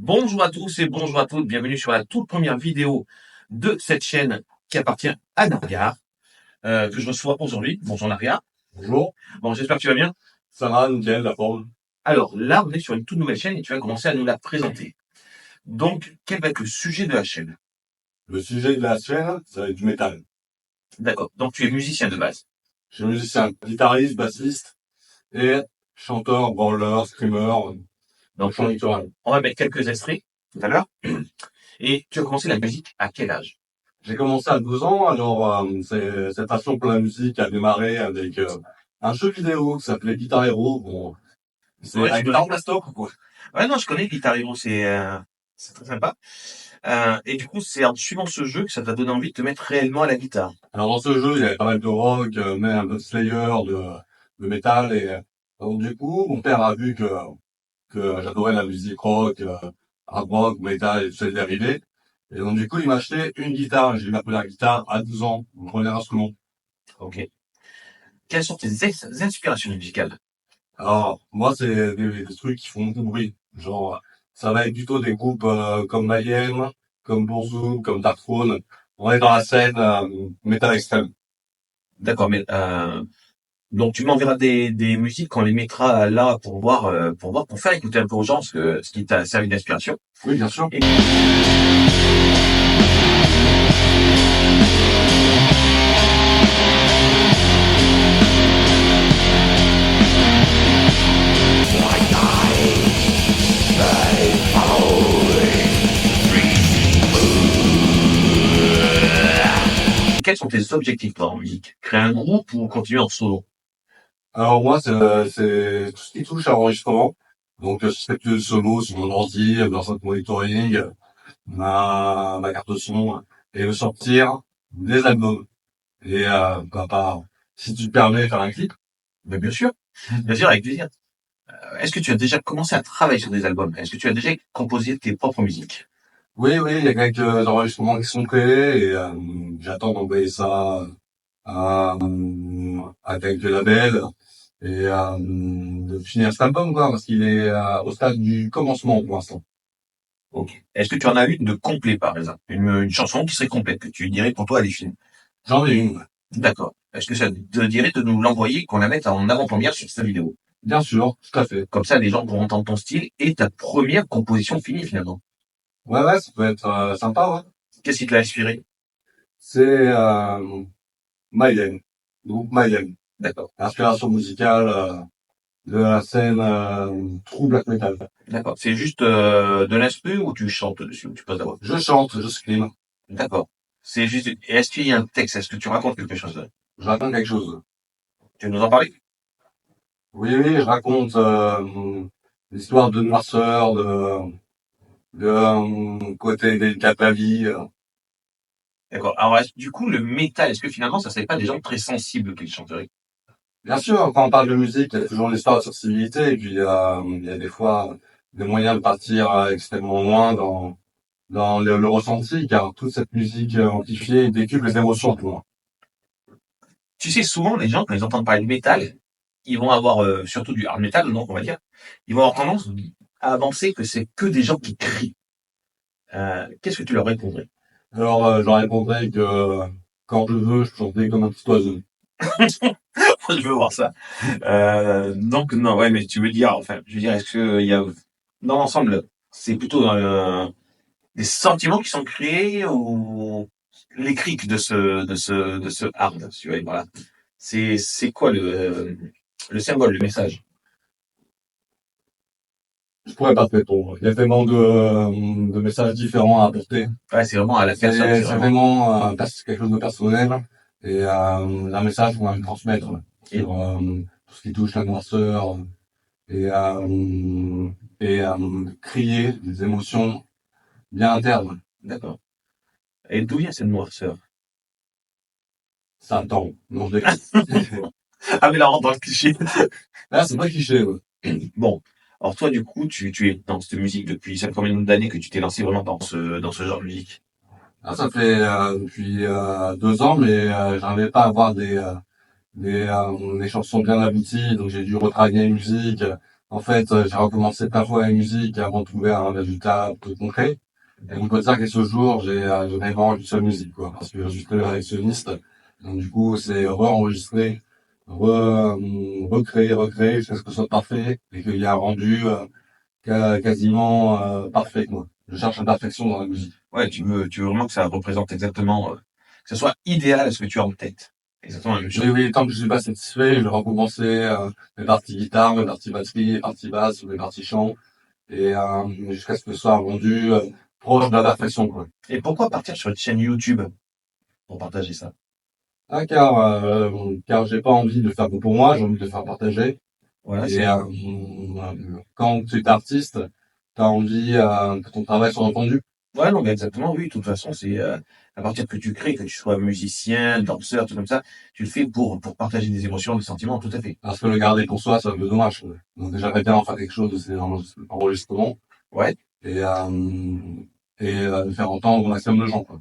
Bonjour à tous et bonjour à toutes, bienvenue sur la toute première vidéo de cette chaîne qui appartient à Naria, que je reçois aujourd'hui. Bonjour Naria. Bonjour, Bon, j'espère que tu vas bien. ça va, nickel, la forme. Alors là, on est sur une toute nouvelle chaîne et tu vas commencer à nous la présenter. Donc, quel va être le sujet de la chaîne? Le sujet de la chaîne, ça va être du métal. D'accord, donc tu es musicien de base. Je suis musicien, guitariste, bassiste et chanteur, branleur, screamer, Donc, chant littoral. on va mettre quelques extraits tout à l'heure. Et tu as commencé la musique à quel âge? J'ai commencé à 12 ans, alors cette passion pour la musique a démarré avec un jeu vidéo qui s'appelait Guitar Hero. Bon, c'est Ouais, avec Dark Blastock ou quoi. Ouais, non, je connais Guitar Hero, c'est très sympa. Et du coup, c'est en suivant ce jeu que ça t'a donné envie de te mettre réellement à la guitare. Alors dans ce jeu, il y avait pas mal de rock, même un peu de Slayer, de métal, et donc du coup, mon père a vu que j'adorais la musique rock, hard rock, metal et tout ça dérivés. Et donc, du coup, il m'a acheté une guitare. J'ai eu ma première guitare à 12 ans, mon premier instrument. Ok. Quelles sont tes inspirations musicales? Alors, moi, c'est des trucs qui font beaucoup de bruit. Genre, ça va être plutôt des groupes comme Mayhem, comme Burzum, comme Darkthrone. On est dans la scène metal extrême. D'accord, mais donc tu m'enverras des musiques qu'on les mettra là pour faire écouter un peu aux gens ce qui t'a servi d'inspiration. Oui, bien sûr. Et quels sont tes objectifs toi, en musique? Créer un groupe ou continuer en solo? Alors moi, c'est tout ce qui touche à l'enregistrement. Donc, je fais plus de solo sur mon ordi, dans un monitoring, ma carte son, et le sortir des albums. Et si tu te permets, faire un clip. Mais bien sûr, avec plaisir. Est-ce que tu as déjà commencé à travailler sur des albums? Est-ce que tu as déjà composé tes propres musiques? Oui, oui, il y a quelques enregistrements qui sont prêts et j'attends d'envoyer ça à quelques labels et de finir cet album, quoi, parce qu'il est au stade du commencement pour l'instant. Ok. Est-ce que tu en as une de complet, par exemple? Une chanson qui serait complète, que tu dirais pour toi, elle est finie? J'en ai une. D'accord. Est-ce que ça te dirait de nous l'envoyer, qu'on la mette en avant-première sur cette vidéo? Bien sûr, tout à fait. Comme ça, les gens pourront entendre ton style et ta première composition finie, finalement. Ouais, ouais, ça peut être sympa, ouais. Qu'est-ce qui te l'a inspiré? C'est Mayhem, groupe Mayhem. D'accord. Inspiration musicale de la scène true black metal. D'accord. C'est juste de l'instru ou tu chantes dessus, ou tu poses la voix? Je chante, je scream, D'accord. C'est juste. Et est-ce qu'il y a un texte? Est-ce que tu racontes quelque chose? je raconte quelque chose. Tu veux nous en parler? Oui, oui, je raconte l'histoire de noirceur, de côté délicat de la vie. D'accord. Alors, du coup, le métal, est-ce que finalement, ça serait pas des gens très sensibles qui le chanteraient? Bien sûr, quand on parle de musique, il y a toujours une histoire de sensibilité, et puis il y a des fois des moyens de partir extrêmement loin dans le ressenti, car toute cette musique amplifiée décuple les émotions pour moi. Tu sais, souvent, les gens, quand ils entendent parler de métal, ils vont avoir, surtout du hard metal, donc on va dire, ils vont avoir tendance à avancer que c'est que des gens qui crient. Qu'est-ce que tu leur répondrais? Alors, je leur répondrai que quand je veux, je chantais comme un petit oiseau. Je veux voir ça. Donc non, ouais, mais tu veux dire, enfin, je veux dire, est-ce que il y a dans l'ensemble, c'est plutôt des sentiments qui sont créés ou les criques de ce hard, tu vois, voilà. C'est quoi le symbole, le message? Je pourrais pas te répondre. Il y a tellement de messages différents à apporter. Ouais, c'est vraiment à la personne, c'est C'est vraiment. vraiment quelque chose de personnel et un message qu'on va me transmettre Et, sur tout ce qui touche la noirceur et crier des émotions bien internes. d'accord. Et d'où vient cette noirceur? Ça attend. Non, je déconne. Ah, mais là, on rentre dans le cliché. Là, c'est pas cliché. Ouais. Bon. Alors toi, du coup, tu es dans cette musique depuis ça fait combien d'années que tu t'es lancé vraiment dans ce genre de musique? Là, ça fait depuis 2 ans, mais j'arrivais pas à avoir des chansons bien abouties, donc j'ai dû retravailler la musique, En fait, j'ai recommencé plein de fois la musique avant de trouver un résultat plus concret. Et on peut dire qu'à ce jour, j'ai vraiment une seule musique, quoi. Parce que je suis perfectionniste. Donc, du coup, c'est re-enregistrer, recréer jusqu'à ce que ce soit parfait et qu'il y ait un rendu quasiment parfait, quoi. Je cherche la perfection dans la musique. Ouais, tu veux vraiment que ça représente exactement, que ce soit idéal à ce que tu as en tête. Exactement la même chose. Oui, oui, tant que je suis pas satisfait, je vais recommencer mes parties guitare, mes parties batterie, mes parties basse, mes parties chant, et jusqu'à ce que ce soit rendu proche de la perfection, quoi. Et pourquoi partir sur une chaîne YouTube pour partager ça? Ah, car j'ai pas envie de faire que pour moi, j'ai envie de faire partager. Voilà, Et c'est quand tu es artiste, tu as envie que ton travail soit entendu. ouais, non, mais exactement, oui. De toute façon, c'est à partir que tu crées, que tu sois musicien, danseur, tout comme ça, tu le fais pour partager des émotions, des sentiments, tout à fait. Parce que le garder pour soi, c'est un peu dommage, quoi. Donc j'aimerais bien en faire quelque chose de ces enregistrements Ouais, et, le faire entendre au maximum de gens, quoi.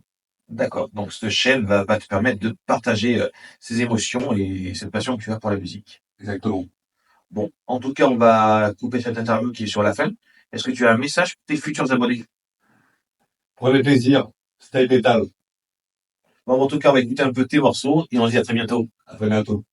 d'accord. Donc, cette chaîne va te permettre de partager ces émotions et cette passion que tu as pour la musique. Exactement. Bon, en tout cas, on va couper cette interview qui est sur la fin. Est-ce que tu as un message pour tes futurs abonnés? Prenez plaisir. Stay metal. Bon, en tout cas, on va écouter un peu tes morceaux et on se dit à très bientôt. À très bientôt.